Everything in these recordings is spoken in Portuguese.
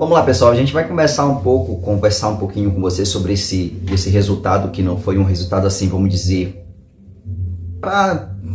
Vamos lá, pessoal, a gente vai conversar um pouquinho com você sobre esse resultado, que não foi um resultado assim, vamos dizer,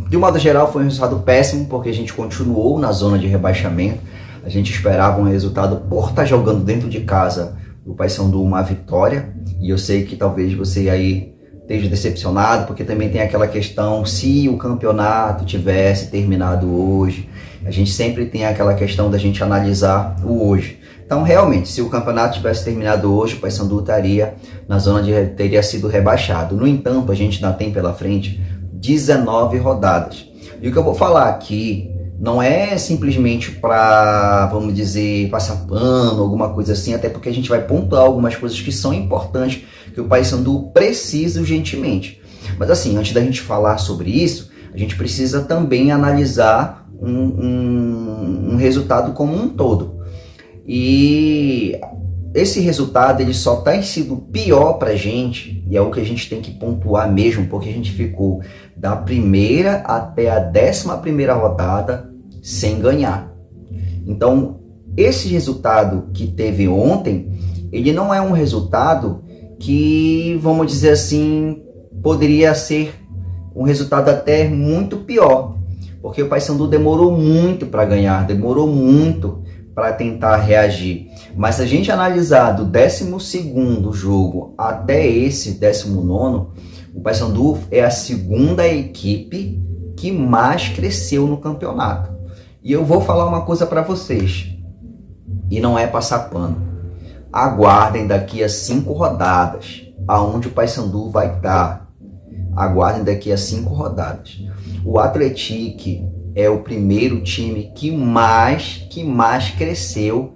de um modo geral foi um resultado péssimo, porque a gente continuou na zona de rebaixamento. A gente esperava um resultado por estar jogando dentro de casa do Paysandu, uma vitória, e eu sei que talvez você aí esteja decepcionado, porque também tem aquela questão, se o campeonato tivesse terminado hoje, a gente sempre tem aquela questão da gente analisar o hoje. Então, realmente, se o campeonato tivesse terminado hoje, o Paysandu estaria na zona teria sido rebaixado. No entanto, a gente ainda tem pela frente 19 rodadas. E o que eu vou falar aqui não é simplesmente para, vamos dizer, passar pano, alguma coisa assim, até porque a gente vai pontuar algumas coisas que são importantes, que o Paysandu precisa urgentemente. Mas assim, antes da gente falar sobre isso, a gente precisa também analisar um resultado como um todo. E esse resultado ele só tem sido pior para a gente, e é o que a gente tem que pontuar mesmo, porque a gente ficou da primeira até a 11ª rodada sem ganhar. Então, esse resultado que teve ontem, ele não é um resultado que, vamos dizer assim, poderia ser um resultado até muito pior, porque o Paysandu demorou muito para ganhar, demorou muito para tentar reagir. Mas se a gente analisar do 12º jogo até esse 19º, o Paysandu é a segunda equipe que mais cresceu no campeonato. E eu vou falar uma coisa para vocês, e não é passar pano. Aguardem daqui a 5 rodadas, aonde o Paysandu vai estar. Aguardem daqui a 5 rodadas. O Atlético é o primeiro time que mais cresceu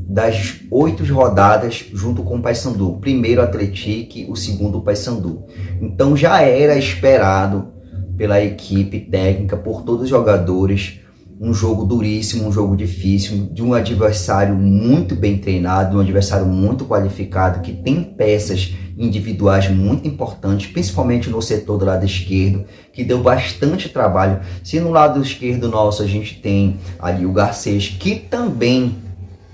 das 8 rodadas junto com o Paysandu. Primeiro o Atlético, o segundo o Paysandu. Então já era esperado pela equipe técnica, por todos os jogadores, um jogo duríssimo, um jogo difícil, de um adversário muito bem treinado, um adversário muito qualificado, que tem peças individuais muito importantes, principalmente no setor do lado esquerdo, que deu bastante trabalho. Se no lado esquerdo nosso a gente tem ali o Garcês, que também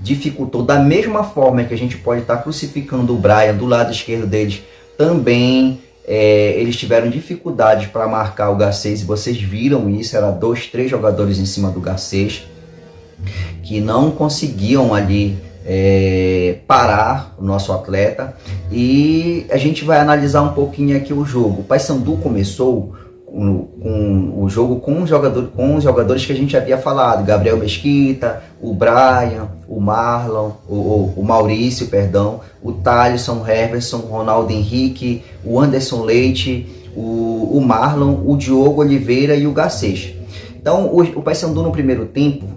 dificultou, da mesma forma que a gente pode estar crucificando o Brian, do lado esquerdo deles, também eles tiveram dificuldades para marcar o Garcês, e vocês viram isso, era 2, 3 jogadores em cima do Garcês, que não conseguiam ali parar o nosso atleta. E a gente vai analisar um pouquinho aqui o jogo. O Paysandu começou com o jogo com os jogadores que a gente havia falado: Gabriel Mesquita, o Brian, o Marlon, o Maurício, perdão, o Thalisson, o Heverson, o Ronaldo Henrique, o Anderson Leite, o Marlon, o Diogo Oliveira e o Garcês. Então o Paysandu no primeiro tempo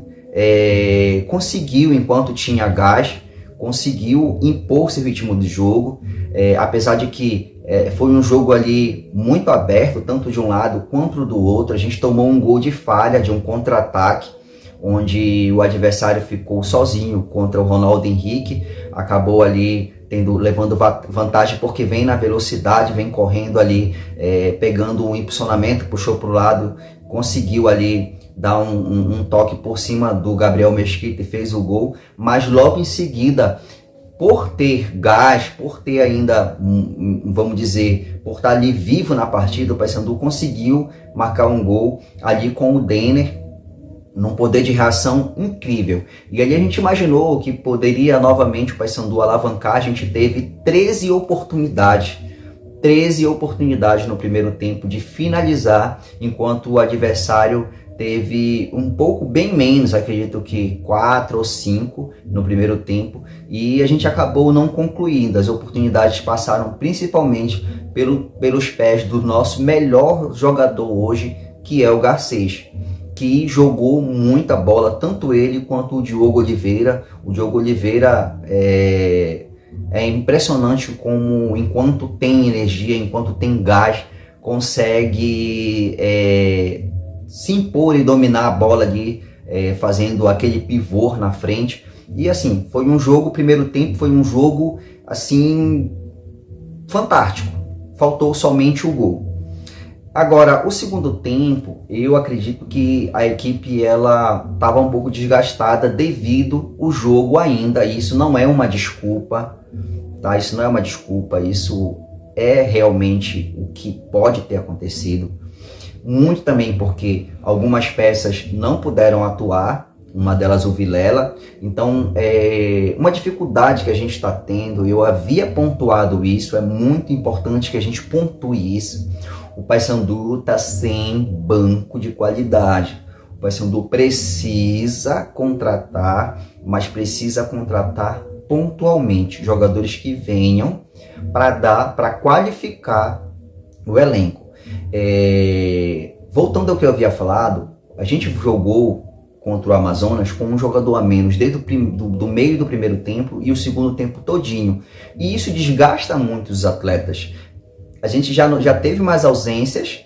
conseguiu, enquanto tinha gás, conseguiu impor seu ritmo de jogo, apesar de que foi um jogo ali muito aberto, tanto de um lado quanto do outro. A gente tomou um gol de falha, de um contra-ataque, onde o adversário ficou sozinho contra o Ronaldo Henrique, acabou ali levando vantagem, porque vem na velocidade, vem correndo ali, pegando o impulsionamento, puxou para o lado, conseguiu ali dar um toque por cima do Gabriel Mesquita e fez o gol. Mas logo em seguida, por ter gás, por ter ainda, vamos dizer, por estar ali vivo na partida, o Paysandu conseguiu marcar um gol ali com o Denner, num poder de reação incrível. E ali a gente imaginou que poderia novamente o Paysandu alavancar. A gente teve 13 oportunidades no primeiro tempo de finalizar, enquanto o adversário teve um pouco bem menos, acredito que 4 ou 5 no primeiro tempo, e a gente acabou não concluindo. As oportunidades passaram principalmente pelos pés do nosso melhor jogador hoje, que é o Garcês, que jogou muita bola, tanto ele quanto o Diogo Oliveira. O Diogo Oliveira é impressionante como, enquanto tem energia, enquanto tem gás, consegue se impor e dominar a bola ali, fazendo aquele pivô na frente. E assim, foi um jogo, o primeiro tempo foi um jogo assim fantástico, faltou somente o gol. Agora, o segundo tempo, eu acredito que a equipe ela estava um pouco desgastada devido ao jogo ainda. Isso não é uma desculpa, tá? Isso não é uma desculpa, isso é realmente o que pode ter acontecido. Muito também porque algumas peças não puderam atuar, uma delas o Vilela. Então, uma dificuldade que a gente está tendo, eu havia pontuado isso, é muito importante que a gente pontue isso. O Paysandu está sem banco de qualidade. O Paysandu precisa contratar, mas precisa contratar pontualmente jogadores que venham para qualificar o elenco. Voltando ao que eu havia falado, a gente jogou contra o Amazonas com um jogador a menos desde do meio do primeiro tempo e o segundo tempo todinho. E isso desgasta muito os atletas. A gente já teve mais ausências,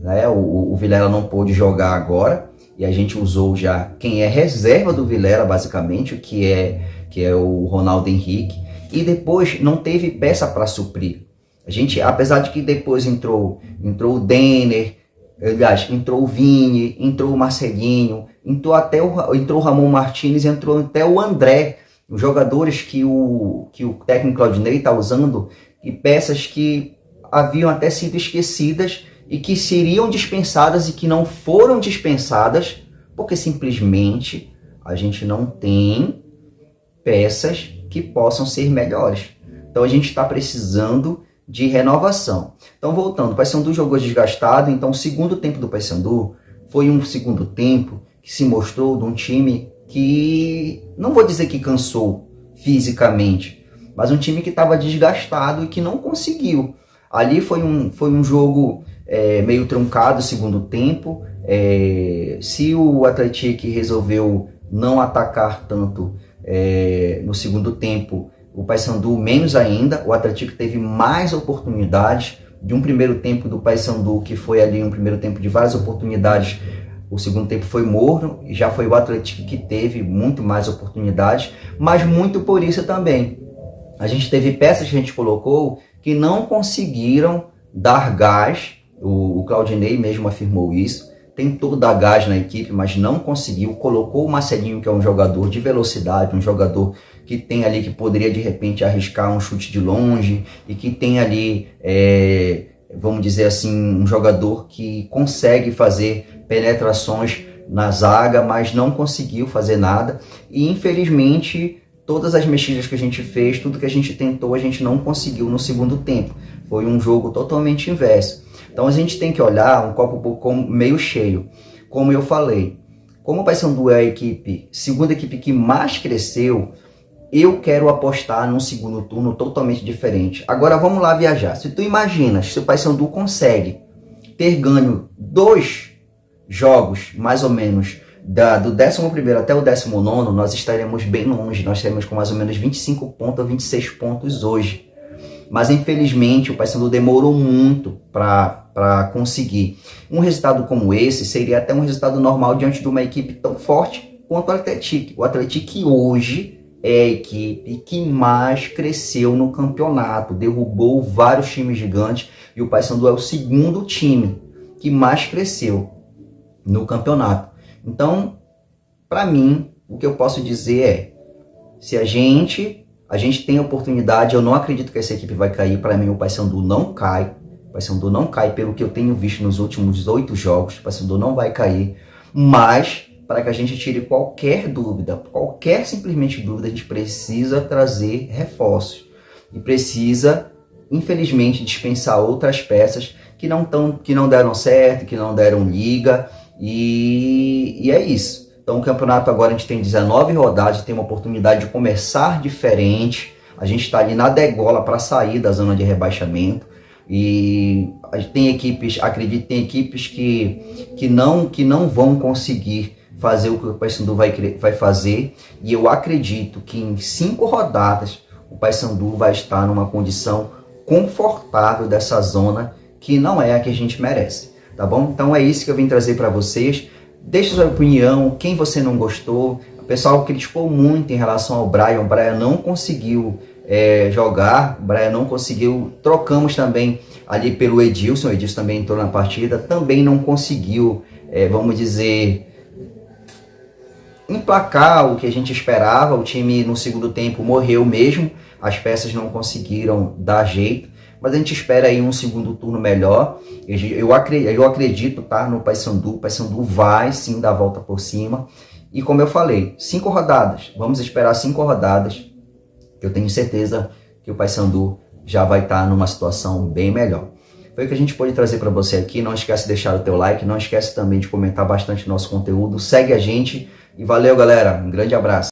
né? O Vilela não pôde jogar agora e a gente usou já quem é reserva do Vilela, basicamente, que é o Ronaldo Henrique. E depois não teve peça para suprir. A gente, apesar de que depois entrou o Denner, aliás, entrou o Vini, entrou o Marcelinho, entrou o Ramon Martins, entrou até o André, os jogadores que o técnico Claudinei está usando, e peças que haviam até sido esquecidas e que seriam dispensadas e que não foram dispensadas porque simplesmente a gente não tem peças que possam ser melhores. Então a gente está precisando de renovação. Então voltando, o Paysandu jogou desgastado, então o segundo tempo do Paysandu foi um segundo tempo que se mostrou de um time que, não vou dizer que cansou fisicamente, mas um time que estava desgastado e que não conseguiu. Ali foi um jogo meio truncado, segundo tempo. Se o Atlético resolveu não atacar tanto no segundo tempo, o Paysandu menos ainda. O Atlético teve mais oportunidades de um primeiro tempo do Paysandu, que foi ali um primeiro tempo de várias oportunidades. O segundo tempo foi morno e já foi o Atlético que teve muito mais oportunidades, mas muito por isso também. A gente teve peças que a gente colocou que não conseguiram dar gás. O Claudinei mesmo afirmou isso. Tentou dar gás na equipe, mas não conseguiu. Colocou o Marcelinho, que é um jogador de velocidade, um jogador que tem ali, que poderia de repente arriscar um chute de longe e que tem ali, vamos dizer assim, um jogador que consegue fazer penetrações na zaga, mas não conseguiu fazer nada. E infelizmente todas as mexidas que a gente fez, tudo que a gente tentou, a gente não conseguiu no segundo tempo. Foi um jogo totalmente inverso. Então a gente tem que olhar um copo meio cheio. Como eu falei, como o Paysandu é a segunda equipe que mais cresceu, eu quero apostar num segundo turno totalmente diferente. Agora vamos lá viajar. Se tu imaginas, se o Paysandu consegue ter ganho 2 jogos, mais ou menos, do 11º até o 19º, nós estaremos bem longe. Nós teremos com mais ou menos 25 pontos ou 26 pontos hoje. Mas infelizmente o Paysandu demorou muito para conseguir. Um resultado como esse seria até um resultado normal diante de uma equipe tão forte quanto o Atlético. O Atlético hoje é a equipe que mais cresceu no campeonato, derrubou vários times gigantes e o Paysandu é o segundo time que mais cresceu no campeonato. Então, para mim, o que eu posso dizer é, se a gente tem a oportunidade, eu não acredito que essa equipe vai cair. Para mim, o Paysandu não cai. O Paysandu não cai pelo que eu tenho visto nos últimos 8 jogos. O Paysandu não vai cair. Mas, para que a gente tire qualquer dúvida, qualquer simplesmente dúvida, a gente precisa trazer reforços. E precisa, infelizmente, dispensar outras peças que não deram certo, que não deram liga. E é isso. Então o campeonato agora a gente tem 19 rodadas, tem uma oportunidade de começar diferente. A gente está ali na degola para sair da zona de rebaixamento. E a gente tem equipes, acredito, tem equipes que não vão conseguir fazer o que o Paysandu vai fazer. E eu acredito que em 5 rodadas o Paysandu vai estar numa condição confortável dessa zona que não é a que a gente merece. Tá bom? Então é isso que eu vim trazer para vocês. Deixe sua opinião, quem você não gostou, O pessoal criticou muito em relação ao Brian. O Brian não conseguiu jogar, o Brian não conseguiu. Trocamos também ali pelo Edilson. O Edilson também entrou na partida, também não conseguiu, vamos dizer, emplacar o que a gente esperava. O time no segundo tempo morreu mesmo, as peças não conseguiram dar jeito, mas a gente espera aí um segundo turno melhor. Eu acredito, tá, no Paysandu. O Paysandu vai sim dar a volta por cima. E como eu falei, 5 rodadas, vamos esperar 5 rodadas, eu tenho certeza que o Paysandu já vai estar numa situação bem melhor. Foi o que a gente pôde trazer para você aqui. Não esquece de deixar o teu like, não esquece também de comentar bastante nosso conteúdo, segue a gente e valeu, galera, um grande abraço.